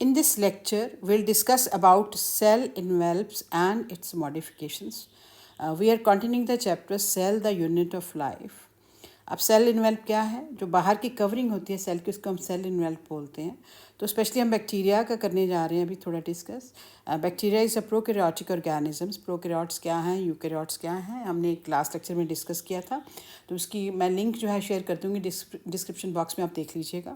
In this lecture, we'll discuss about cell envelopes and its modifications. We are continuing the chapter Cell, the Unit of Life. अब cell envelope क्या है? जो बाहर की covering होती है सेल की, उसको हम सेल इन्वेल्प बोलते हैं. तो स्पेशली हम बैक्टीरिया का करने जा रहे हैं अभी थोड़ा discuss. Bacteria is a prokaryotic organisms. Prokaryotes क्या हैं, यूकैरियोट्स क्या हैं, हमने एक लास्ट लेक्चर में डिस्कस किया था. तो उसकी मैं लिंक जो है शेयर कर दूँगी डिस्क्रिप्शन बॉक्स में, आप देख लीजिएगा.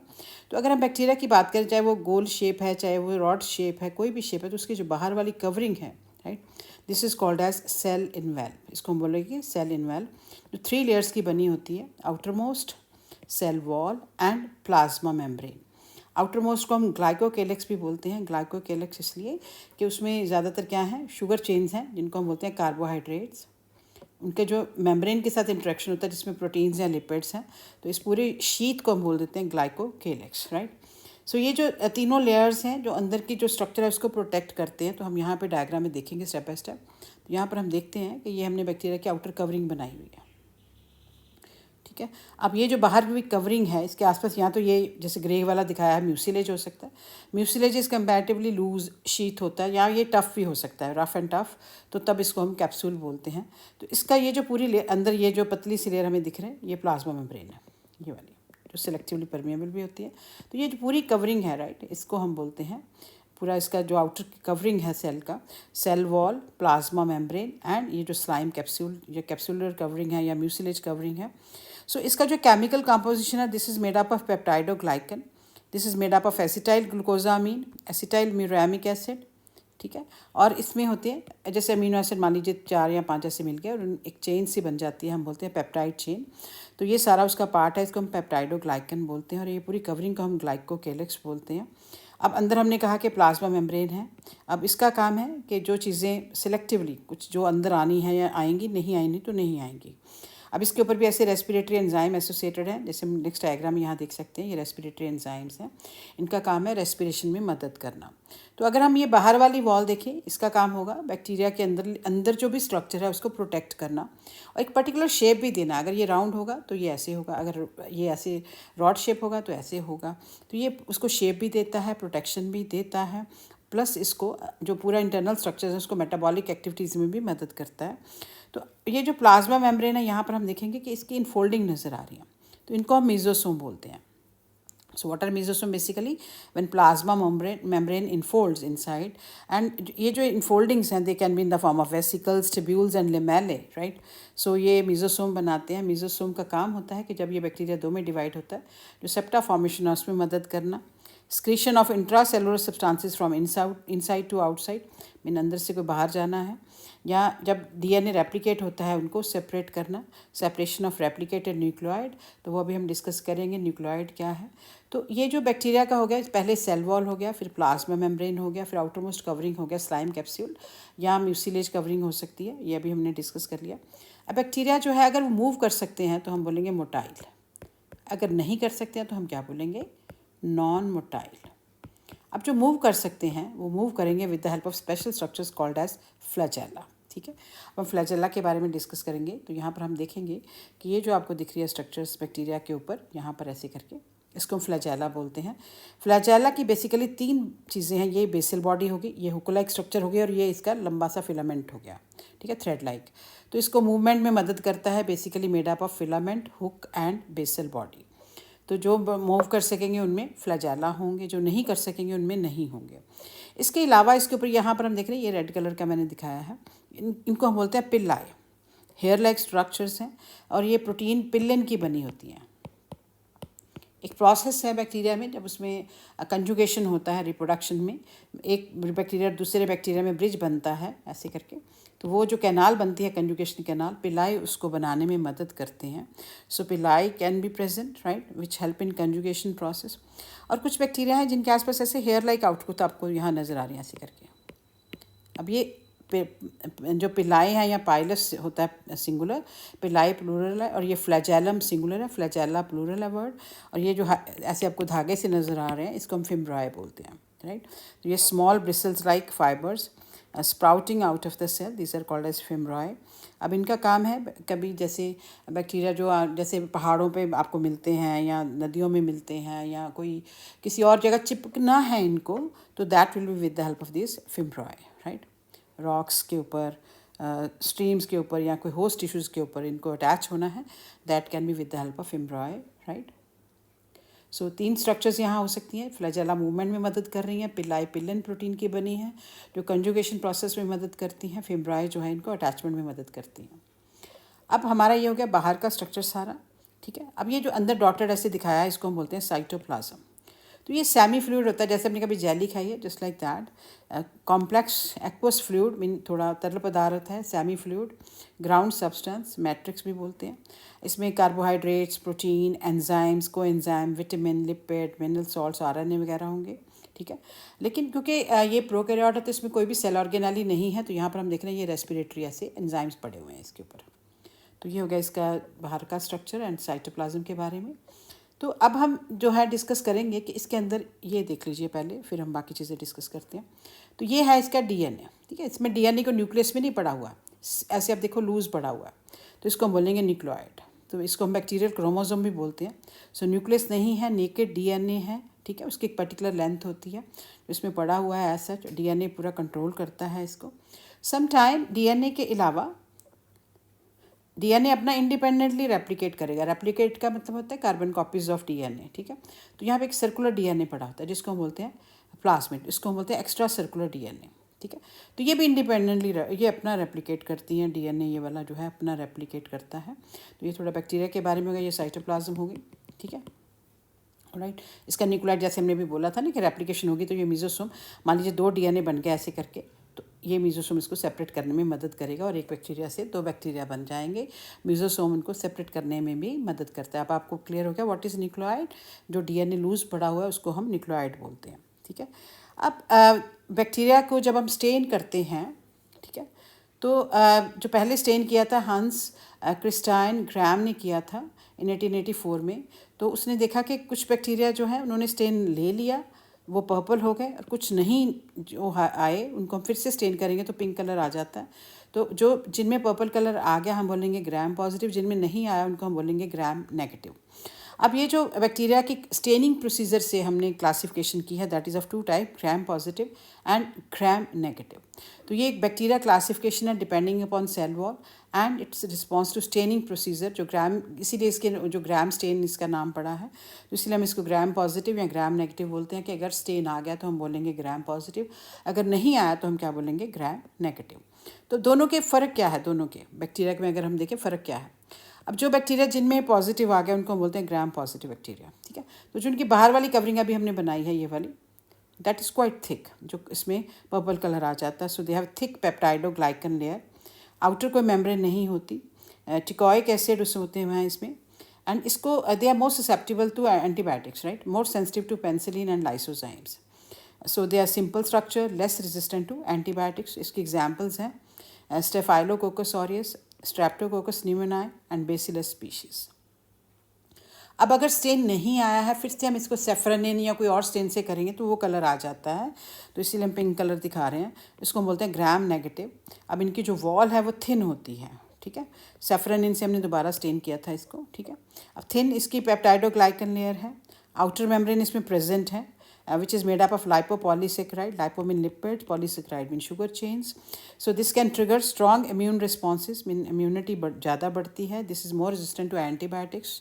तो अगर हम बैक्टीरिया की बात करें, चाहे वो गोल शेप है, चाहे वो रॉड शेप है, कोई भी शेप है, तो उसकी जो बाहर वाली कवरिंग है, right, this is called as cell envelope. इसको हम बोलेंगे सेल इन्वेल्प, जो 3 लेयर्स की बनी होती है. Outermost, cell wall and plasma membrane. Outermost को हम ग्लाइकोकेलेक्स भी बोलते हैं. ग्लाइकोकेलेक्स इसलिए कि उसमें ज़्यादातर क्या है, शुगर चेन्स हैं जिनको हम बोलते हैं कार्बोहाइड्रेट्स. उनके जो मेम्ब्रेन के साथ इंटरेक्शन होता है जिसमें प्रोटीन्स या लिपिड्स हैं, तो इस पूरे शीट को हम बोल देते हैं ग्लाइकोकेलेक्स, राइट. सो ये जो तीनों लेयर्स हैं जो अंदर की जो स्ट्रक्चर है उसको प्रोटेक्ट करते हैं. तो हम यहाँ पे डायग्राम में देखेंगे स्टेप बाय स्टेप. तो यहाँ पर हम देखते हैं कि ये हमने बैक्टीरिया की आउटर कवरिंग बनाई हुई है, ठीक है. अब ये जो बाहर की कवरिंग है इसके आसपास, यहाँ तो ये जैसे ग्रे वाला दिखाया है म्यूसिलेज हो सकता है. Mucilage is comparatively loose sheet होता है, या ये टफ़ भी हो सकता है, रफ एंड टफ़. तो तब इसको हम कैप्सूल बोलते हैं. तो इसका ये जो पूरी अंदर ये जो पतली सी लेयर हमें दिख रहे हैं, ये प्लाज्मा मेम्ब्रेन है, ये वाली जो सिलेक्टिवली परमेबल भी होती है. तो ये जो पूरी कवरिंग है, राइट, इसको हम बोलते हैं पूरा इसका जो आउटर कवरिंग है सेल का, cell wall, plasma membrane and ये जो स्लाइम कैप्सूल, ये कैप्सूलर कवरिंग है या म्यूसिलेज कवरिंग है. सो इसका जो केमिकल कंपोजिशन है, this is made up of peptidoglycan, this is made up of acetyl glucosamine, acetyl muramic acid, ठीक है. और इसमें होते हैं जैसे अमीनो एसिड, मान लीजिए 4 या 5 ऐसे मिल गए और एक चेन सी बन जाती है, हम बोलते हैं पेप्टाइड चेन. तो ये सारा उसका पार्ट है, इसको हम पेप्टाइडोग्लाइकन बोलते हैं. और ये पूरी कवरिंग को हम ग्लाइकोकेलेक्स बोलते हैं. अब अंदर हमने कहा कि प्लाज्मा मेम्ब्रेन है. अब इसका काम है कि जो चीज़ें सिलेक्टिवली कुछ जो अंदर आनी है या आएंगी, नहीं आएंगी तो नहीं आएंगी. अब इसके ऊपर भी ऐसे रेस्पिरेटरी एंजाइम एसोसिएटेड है, जैसे हम नेक्स्ट डायग्राम में यहाँ देख सकते हैं, ये रेस्पिरेटरी एंजाइम्स हैं. इनका काम है रेस्पिरेशन में मदद करना. तो अगर हम ये बाहर वाली वॉल देखें, इसका काम होगा बैक्टीरिया के अंदर जो भी स्ट्रक्चर है उसको प्रोटेक्ट करना और एक पर्टिकुलर शेप भी देना. अगर ये राउंड होगा तो ये ऐसे होगा, अगर ये ऐसे रॉड शेप होगा तो ऐसे होगा. तो ये उसको शेप भी देता है, प्रोटेक्शन भी देता है, प्लस इसको जो पूरा इंटरनल स्ट्रक्चर है उसको मेटाबॉलिक एक्टिविटीज़ में भी मदद करता है. तो ये जो प्लाज्मा मेम्ब्रेन है, यहाँ पर हम देखेंगे कि इसकी इनफोल्डिंग नज़र आ रही है, तो इनको हम मेसोसोम बोलते हैं. So what are mesosome? Basically when plasma membrane infolds inside, and ये जो इनफोल्डिंग्स हैं they can be in the form of vesicles, tubules and lamellae, right. So ये मेसोसोम बनाते हैं. मेसोसोम का काम होता है कि जब ये बैक्टीरिया 2 में डिवाइड होता है, जो सेप्टा फॉर्मेशन है उसमें मदद करना, secretion of intracellular substances from inside to outside, mean अंदर से कोई बाहर जाना है, या जब डीएनए रेप्लिकेट होता है उनको सेपरेट करना, सेपरेशन ऑफ रेप्लिकेटेड न्यूक्लियोइड. तो वो अभी हम डिस्कस करेंगे न्यूक्लियोइड क्या है. तो ये जो बैक्टीरिया का हो गया, पहले सेल वॉल हो गया, फिर प्लाज्मा मेम्ब्रेन हो गया, फिर आउटर मोस्ट कवरिंग हो गया स्लाइम कैप्सूल, या म्यूसिलेज कवरिंग हो सकती है, ये अभी हमने डिस्कस कर लिया. अब बैक्टीरिया जो है अगर वो मूव कर सकते हैं तो हम बोलेंगे मोटाइल, अगर नहीं कर सकते हैं तो हम क्या बोलेंगे, नॉन मोटाइल. अब जो मूव कर सकते हैं वो मूव करेंगे with the help of special structures called as flagella, ठीक है. अब हम फ्लैजेला के बारे में डिस्कस करेंगे. तो यहाँ पर हम देखेंगे कि ये जो आपको दिख रही है स्ट्रक्चर्स बैक्टीरिया के ऊपर, यहाँ पर ऐसे करके, इसको हम फ्लैजेला बोलते हैं. फ्लैजेला की बेसिकली 3 चीज़ें हैं. ये बेसल बॉडी होगी, ये हुक लाइक स्ट्रक्चर हो गया, और ये इसका लंबा सा फिलामेंट हो गया, ठीक है, थ्रेड लाइक. तो इसको मूवमेंट में मदद करता है, basically made up of filament, hook and basal body. तो जो मूव कर सकेंगे उनमें फ्लैजेला होंगे, जो नहीं कर सकेंगे उनमें नहीं होंगे. इसके अलावा इसके ऊपर यहाँ पर हम देख रहे हैं, ये रेड कलर का मैंने दिखाया है, इनको हम बोलते हैं पिल्लाई. हेयर लाइक स्ट्रक्चर्स हैं और ये प्रोटीन पिल्लन की बनी होती हैं. एक प्रोसेस है बैक्टीरिया में, जब उसमें कंजुगेशन होता है रिप्रोडक्शन में, एक बैक्टीरिया दूसरे बैक्टीरिया में ब्रिज बनता है ऐसे करके, तो वो जो कैनाल बनती है कंजुगेशन कैनाल, पिलाई उसको बनाने में मदद करते हैं. सो पिलाई can be present, right, which help in conjugation process. और कुछ बैक्टीरिया हैं जिनके आसपास ऐसे हेयर लाइक आउटपुट आपको यहाँ नज़र आ रही है ऐसे करके. अब ये जो पिलाई है या पाइलस होता है सिंगुलर, पिलाई प्लूरल है, और ये फ्लैजेलम सिंगुलर है, फ्लैजेला प्लूरल है वर्ड. और ये जो ऐसे आपको धागे से नज़र आ रहे हैं इसको हम फिम्ब्राई बोलते हैं, राइट. तो ये small bristles like fibres sprouting out of the cell, these are called as fimbriae. अब इनका काम है, कभी जैसे बैक्टीरिया जो जैसे पहाड़ों पे आपको मिलते हैं या नदियों में मिलते हैं या कोई किसी और जगह चिपकना है इनको, तो that will be with the help of this fimbriae, right. Rocks के ऊपर, स्ट्रीम्स के ऊपर या कोई होस्ट टिश्यूज़ के ऊपर इनको अटैच होना है, that can be with the help of fimbriae, right. So 3 structures यहाँ हो सकती हैं। फ्लैजेला मूवमेंट में मदद कर रही हैं, पिलाई पिलन प्रोटीन की बनी है जो कंजुगेशन प्रोसेस में मदद करती हैं, फिमरॉय जो है इनको अटैचमेंट में मदद करती हैं। अब हमारा ये हो गया बाहर का स्ट्रक्चर सारा, ठीक है। अब ये जो अंदर डॉटेड ऐसे दिखाया है इसको हम बोलते हैं साइटोप्लाज्म। तो ये सेमी फ्लूइड होता है, जैसे हमने कभी जेली खाई है, just like that. Complex aqueous fluid mean थोड़ा तरल पदार्थ है, semi fluid, ground substance, matrix भी बोलते हैं। इसमें carbohydrates, protein, enzymes, coenzyme, vitamin, lipid, mineral salts, RNA वगैरह होंगे, ठीक है। लेकिन क्योंकि ये प्रोकैरियोट है तो इसमें कोई भी सेल ऑर्गेनेली नहीं है, तो यहाँ पर हम देख रहे हैं ये रेस्पिरेटरी ऐसे एंजाइम्स पड़े हुए हैं इसके ऊपर। तो ये हो गया इसका बाहर का स्ट्रक्चर एंड साइटोप्लाज्म के बारे में। तो अब हम जो है डिस्कस करेंगे कि इसके अंदर ये देख लीजिए पहले, फिर हम बाकी चीज़ें डिस्कस करते हैं। तो ये है इसका डीएनए, ठीक है। इसमें डीएनए को न्यूक्लियस में नहीं पड़ा हुआ, ऐसे आप देखो लूज पड़ा हुआ है, तो इसको हम बोलेंगे न्यूक्लियोइड। तो इसको हम बैक्टीरियल क्रोमोसोम भी बोलते हैं। सो न्यूक्लियस नहीं है, नेकेड डीएनए है, ठीक है। उसकी एक पर्टिकुलर लेंथ होती है, इसमें पड़ा हुआ है, ऐसा डीएनए पूरा कंट्रोल करता है इसको। सम टाइम डीएनए के अलावा डीएनए अपना इंडिपेंडेंटली रेप्लिकेट करेगा। रेप्लिकेट का मतलब होता है कार्बन कॉपीज ऑफ डीएनए, ठीक है। तो यहाँ पे एक सर्कुलर डीएनए पड़ा होता है जिसको हम बोलते हैं प्लाज्मिड, इसको हम बोलते हैं एक्स्ट्रा सर्कुलर डीएनए, ठीक है। तो ये भी इंडिपेंडेंटली ये अपना रेप्लिकेट करती हैं, डीएनए ये वाला जो है अपना रेप्लिकेट करता है। तो ये थोड़ा बैक्टीरिया के बारे में होगा, ये साइटोप्लाज्म होगी, ठीक है, राइट। इसका न्यूक्लियोटाइड जैसे हमने भी बोला था ना कि रेप्लिकेशन होगी, तो ये मीजोसोम, मान लीजिए 2 डीएनए बन गए ऐसे करके, तो ये मीजोसोम इसको सेपरेट करने में मदद करेगा और एक बैक्टीरिया से 2 बैक्टीरिया बन जाएंगे। मीजोसोम उनको सेपरेट करने में भी मदद करता है। अब आपको क्लियर हो गया व्हाट इज़ न्यूक्लियोटाइड। जो डीएनए लूज पड़ा हुआ है उसको हम न्यूक्लियोटाइड बोलते हैं, ठीक है। अब बैक्टीरिया को जब हम स्टेन करते हैं, ठीक है, तो जो पहले स्टेन किया था हंस क्रिस्टाइन ग्राम ने किया था इन 1884 में, तो उसने देखा कि कुछ बैक्टीरिया जो है उन्होंने स्टेन ले लिया, वो पर्पल हो गए, और कुछ नहीं जो आए उनको हम फिर से स्टेन करेंगे तो पिंक कलर आ जाता है। तो जो जिनमें पर्पल कलर आ गया हम बोलेंगे ग्राम पॉजिटिव, जिनमें नहीं आया उनको हम बोलेंगे ग्राम नेगेटिव। अब ये जो बैक्टीरिया की स्टेनिंग प्रोसीजर से हमने क्लासिफिकेशन की है, that is of 2 type, gram positive and gram negative. तो ये एक बैक्टीरिया क्लासिफिकेशन है depending upon cell wall and its response to staining procedure. जो ग्राम, इसीलिए इसके जो ग्राम स्टेन इसका नाम पड़ा है, तो इसलिए हम इसको ग्राम पॉजिटिव या ग्राम नेगेटिव बोलते हैं कि अगर स्टेन आ गया तो हम बोलेंगे ग्राम पॉजिटिव, अगर नहीं आया तो हम क्या बोलेंगे ग्राम नेगेटिव। तो दोनों के फ़र्क क्या है, दोनों के बैक्टीरिया में अगर हम देखें फ़र्क क्या है। अब जो बैक्टीरिया जिनमें पॉजिटिव आ गया उनको हम बोलते हैं ग्राम पॉजिटिव बैक्टीरिया, ठीक है। तो जो उनकी बाहर वाली कवरिंग अभी हमने बनाई है ये वाली, दैट इज़ क्वाइट थिक, जो इसमें पर्पल कलर आ जाता है। So they have thick peptidoglycan layer, outer कोई मेम्ब्रेन नहीं होती, टिकॉइक एसिड उसमें होते हैं इसमें, एंड इसको they are more susceptible to antibiotics, right, more sensitive to penicillin and lysozymes. So they are simple structure, less resistant to antibiotics. इसकी examples हैं Staphylococcus aureus, Streptococcus pneumoniae and Bacillus species. अब अगर stand नहीं आया है, फिर से हम इसको सेफ्रनिन या कोई और स्टेन से करेंगे तो वो कलर आ जाता है, तो इसीलिए हम पिंक कलर दिखा रहे हैं। इसको हम बोलते हैं ग्राम नेगेटिव। अब इनकी जो वॉल है वो थिन होती है, ठीक है। सेफ्रनिन से हमने दोबारा स्टेन किया था इसको, ठीक है। अब थिन इसकी पेप्टाइडोग्लाइकन लेयर है, आउटर मेम्ब्रेन इसमें प्रेजेंट है, which is made up of lipopolysaccharide. Lipo mean lipids, polysaccharide mean sugar chains. So this can trigger strong immune responses, mean immunity ज़्यादा बढ़ती है. This is more resistant to antibiotics.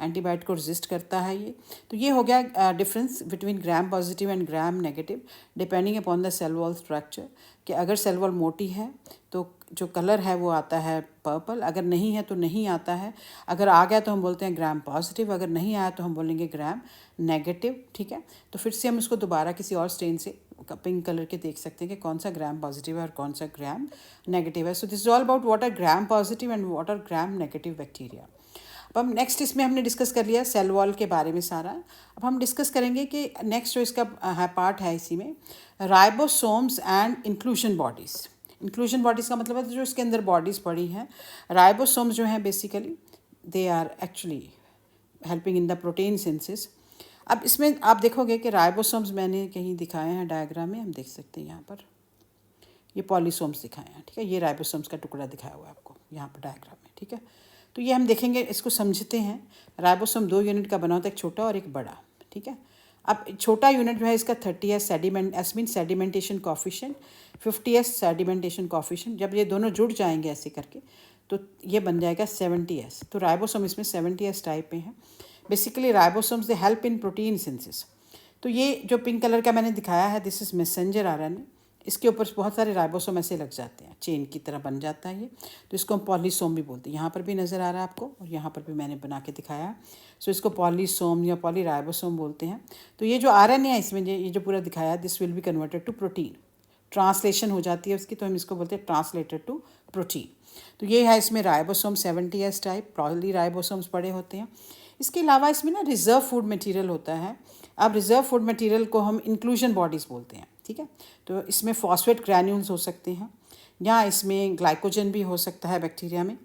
Antibiotic को resist करता है ये। तो ये हो गया difference between gram positive and gram negative depending upon the cell wall structure, कि अगर सेल वॉल मोटी है तो जो कलर है वो आता है पर्पल, अगर नहीं है तो नहीं आता है, अगर आ गया तो हम बोलते हैं ग्राम पॉजिटिव, अगर नहीं आया तो हम बोलेंगे ग्राम नेगेटिव, ठीक है। तो फिर से हम इसको दोबारा किसी और स्टेन से पिंक कलर के देख सकते हैं कि कौन सा ग्राम पॉजिटिव है और कौन सा ग्राम नेगेटिव है। So this is all about what are gram positive and what are gram negative bacteria. अब हम नेक्स्ट इसमें हमने डिस्कस कर लिया सेल वॉल के बारे में सारा। अब हम डिस्कस करेंगे कि नेक्स्ट जो इसका पार्ट है इसी में ribosomes and inclusion bodies. Inclusion bodies का मतलब है जो इसके अंदर बॉडीज़ पड़ी हैं। राइबोसोम्स जो हैं basically they are actually helping in the protein synthesis. अब इसमें आप देखोगे कि राइबोसोम्स मैंने कहीं दिखाए हैं डायग्राम में, हम देख सकते हैं यहाँ पर, ये पॉलीसोम्स दिखाए हैं, ठीक है। ये राइबोसोम्स का टुकड़ा दिखाया हुआ है आपको यहाँ पर डायग्राम में, ठीक है। तो ये हम देखेंगे, इसको समझते हैं। राइबोसोम 2 यूनिट का बना होता है, एक छोटा और एक बड़ा, ठीक है। अब छोटा यूनिट जो है इसका 30s sediment S mean sedimentation coefficient, 50s sedimentation coefficient. जब ये दोनों जुड़ जाएंगे ऐसे करके तो ये बन जाएगा 70s। तो राइबोसोम इसमें 70s टाइप में है। Basically ribosomes they help in protein synthesis. तो ये जो पिंक कलर का मैंने दिखाया है, दिस इज मैसेंजर आरएनए। इसके ऊपर बहुत सारे राइबोसोम ऐसे लग जाते हैं, चेन की तरह बन जाता है ये। तो इसको हम पॉलीसोम भी बोलते हैं। यहाँ पर भी नज़र आ रहा है आपको, और यहाँ पर भी मैंने बना के दिखाया। सो इसको पॉलीसोम या पॉलीराइबोसोम बोलते हैं। तो ये जो आरएनए है इसमें, ये जो पूरा दिखाया है, this will be converted to protein. Translation हो जाती है उसकी, तो हम इसको बोलते हैं ट्रांसलेटेड टू प्रोटीन। तो ये है इसमें राइबोसोम 70s टाइप, पॉलीराइबोसोम्स बड़े होते हैं। इसके अलावा इसमें ना रिजर्व फूड मटेरियल होता है। अब रिजर्व फूड मटेरियल को हम इंक्लूजन बॉडीज़ बोलते हैं, ठीक है। तो इसमें फॉस्फेट ग्रैन्यूल्स हो सकते हैं, या इसमें ग्लाइकोजन भी हो सकता है बैक्टीरिया में।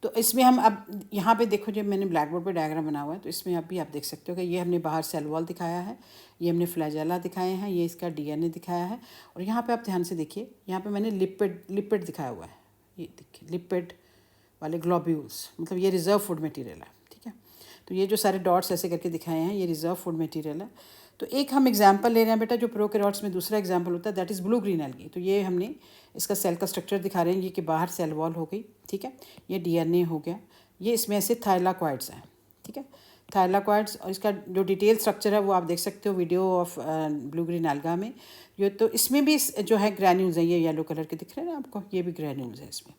तो इसमें हम अब यहाँ पे देखो, जब मैंने ब्लैक बोर्ड पर डायग्राम बना हुआ है, तो इसमें अभी आप देख सकते हो कि ये हमने बाहर सेल वॉल दिखाया है, ये हमने फ्लैजेला दिखाए हैं, ये इसका डीएनए दिखाया है। और यहाँ पे आप ध्यान से देखिए, यहाँ पे मैंने लिपिड दिखाया हुआ है। ये देखिए लिपिड वाले ग्लोब्यूल्स, मतलब ये रिजर्व फूड मटेरियल है, ठीक है। तो ये जो सारे डॉट्स ऐसे करके दिखाए हैं, ये रिजर्व फूड मटेरियल है। तो एक हम एग्जांपल ले रहे हैं बेटा, जो प्रोकैरियोट्स में दूसरा एग्जांपल होता है, that is blue green algae. तो ये हमने इसका सेल का स्ट्रक्चर दिखा रहे हैं, ये कि बाहर सेल वॉल हो गई, ठीक है। ये डीएनए हो गया, ये इसमें ऐसे थाइलाकॉइड्स हैं, ठीक है, थाइलाकॉइड्स। और इसका जो डिटेल स्ट्रक्चर है वो आप देख सकते हो video of blue green alga में। ये तो इसमें भी जो है ग्रैन्यूल्स हैं, ये येलो कलर के दिख रहे हैं ना आपको, ये भी ग्रैन्यूल्स है इसमें।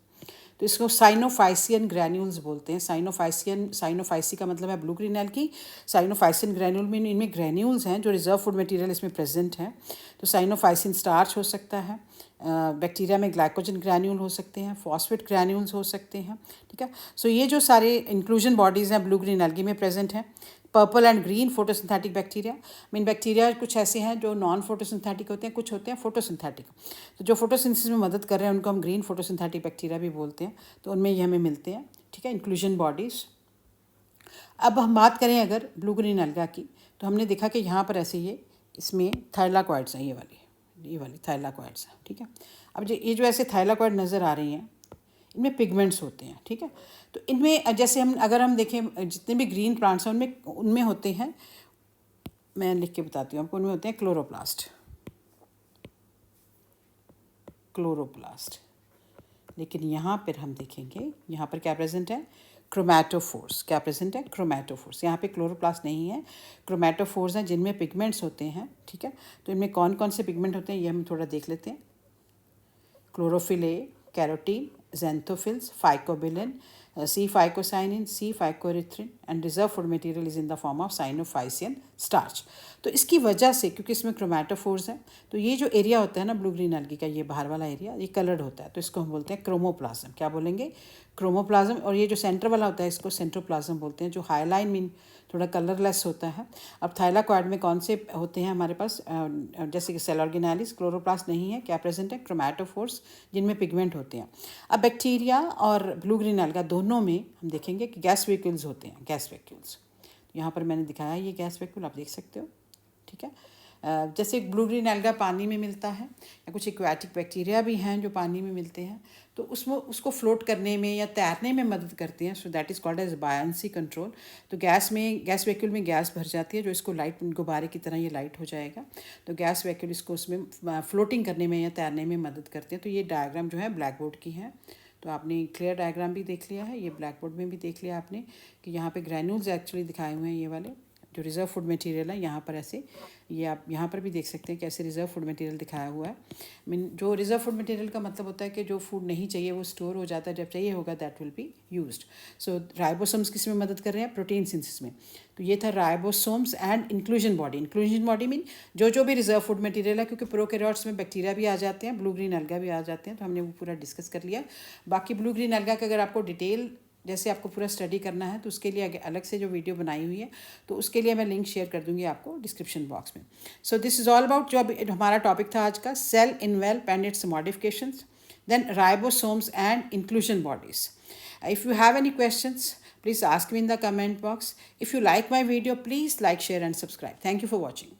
तो इसको साइनोफाइसियन ग्रैन्यूल्स बोलते हैं। साइनोफाइसी का मतलब है blue green algae. Cyanophycean granule में इनमें ग्रैन्यूल्स हैं जो रिजर्व फूड मटेरियल इसमें प्रेजेंट हैं। तो साइनोफाइसिन स्टार्च हो सकता है, बैक्टीरिया में ग्लाइकोजन ग्रैन्यूल हो सकते हैं, फॉस्फेट ग्रैन्यूल्स हो सकते हैं, ठीक है। सो ये जो सारे इंक्लूजन बॉडीज़ हैं ब्लू ग्रीन एल्गी में प्रेजेंट हैं। Purple and green photosynthetic bacteria, mean bacteria कुछ ऐसे हैं जो नॉन फोटोसिंथेटिक होते हैं, कुछ होते हैं फोटोसिंथेटिक। तो जो फोटोसिंथेसिस में मदद कर रहे हैं उनको हम ग्रीन फोटोसिंथेटिक बैक्टीरिया भी बोलते हैं। तो उनमें ये हमें मिलते हैं, ठीक है, इंक्लूजन बॉडीज़। अब हम बात करें अगर ब्लू ग्रीन एल्गा की, तो हमने देखा कि यहाँ पर ऐसे ये इसमें थाइलाकॉइड्स हैं, ये वाली थाइलाकॉइड्स हैं, ठीक है। अब ये जो ऐसे थाइलाकॉइड नज़र आ रही हैं, इनमें पिगमेंट्स होते हैं, ठीक है। तो इनमें जैसे अगर हम देखें जितने भी ग्रीन प्लांट्स हैं उनमें होते हैं, मैं लिख के बताती हूँ आपको, उनमें होते हैं क्लोरोप्लास्ट। लेकिन यहाँ पर हम देखेंगे, यहाँ पर क्या प्रेजेंट है, क्रोमैटोफोर्स। क्या प्रेजेंट है, क्रोमैटोफोर्स। यहाँ पे क्लोरोप्लास्ट नहीं है, क्रोमैटोफोर्स हैं जिनमें पिगमेंट्स होते हैं, ठीक है। तो इनमें कौन कौन से पिगमेंट होते हैं ये हम थोड़ा देख लेते हैं। Chlorophyll A, carotene, xanthophylls, phycobilin, C-phycocyanin, C-phycoerythrin and reserve food material is in the form of cyanophycean starch. तो इसकी वजह से, क्योंकि इसमें क्रोमैटोफोर्स हैं, तो ये जो एरिया होता है ना ब्लू ग्रीन एल्गी का, ये बाहर वाला एरिया, ये कलर्ड होता है, तो इसको हम बोलते हैं क्रोमोप्लाज्म। क्या बोलेंगे, क्रोमोप्लाज्म। और ये जो सेंटर वाला होता है इसको सेंट्रोप्लाज्म बोलते हैं, जो हाईलाइन मीन थोड़ा कलरलेस होता है। अब थाइलाकॉइड में कौन से होते हैं हमारे पास, जैसे कि सेल ऑर्गेनालिस, क्लोरोप्लास्ट नहीं है, क्या प्रेजेंट है, क्रोमैटोफोर्स जिनमें पिगमेंट होते हैं। अब बैक्टीरिया और ब्लू ग्रीन एल्गा दोनों में हम देखेंगे कि गैस वैक्यूल्स होते हैं, गैस वैक्यूल्स। यहाँ पर मैंने दिखाया ये गैस वैक्यूल, आप देख सकते हो, ठीक है। जैसे ब्लू ग्रीन एल्गा पानी में मिलता है, या कुछ एक्वाटिक बैक्टीरिया भी हैं जो पानी में मिलते हैं, तो उसको फ्लोट करने में या तैरने में मदद करते हैं। So that is called as buoyancy control. तो गैस वैक्यूल में गैस भर जाती है, जो इसको लाइट, गुब्बारे की तरह ये लाइट हो जाएगा। तो गैस वैक्यूल इसको उसमें फ्लोटिंग करने में या तैरने में मदद करते हैं। तो ये डायग्राम जो है ब्लैक बोर्ड की है, तो आपने क्लियर डायग्राम भी देख लिया है, ये ब्लैक बोर्ड में भी देख लिया आपने कि यहाँ पे ग्रैन्यूल्स एक्चुअली दिखाए हुए हैं, ये वाले जो रिजर्व फूड मटेरियल है। यहाँ पर ऐसे, ये आप यहाँ पर भी देख सकते हैं कि ऐसे रिजर्व फूड मटेरियल दिखाया हुआ है। मीन जो रिजर्व फूड मटेरियल का मतलब होता है कि जो फूड नहीं चाहिए वो स्टोर हो जाता है, जब चाहिए होगा that will be used. So ribosomes किस में मदद कर रहे हैं, प्रोटीन सिंथेसिस में। तो ये था ribosomes and inclusion body. Inclusion body mean जो भी रिजर्व फूड मटेरियल है, क्योंकि प्रोकैरियोट्स में बैक्टीरिया भी आ जाते हैं, ब्लू ग्रीन एल्गा भी आ जाते हैं, तो हमने वो पूरा डिस्कस कर लिया। बाकी ब्लू ग्रीन एल्गा का अगर आपको डिटेल जैसे आपको पूरा स्टडी करना है, तो उसके लिए अलग से जो वीडियो बनाई हुई है, तो उसके लिए मैं लिंक शेयर कर दूंगी आपको डिस्क्रिप्शन बॉक्स में। So this is all about, जो हमारा टॉपिक था आज का, cell envelope and its modifications, then ribosomes and inclusion bodies. If you have any questions, please ask me in the comment box. If you like my video, please like, share and subscribe. Thank you for watching.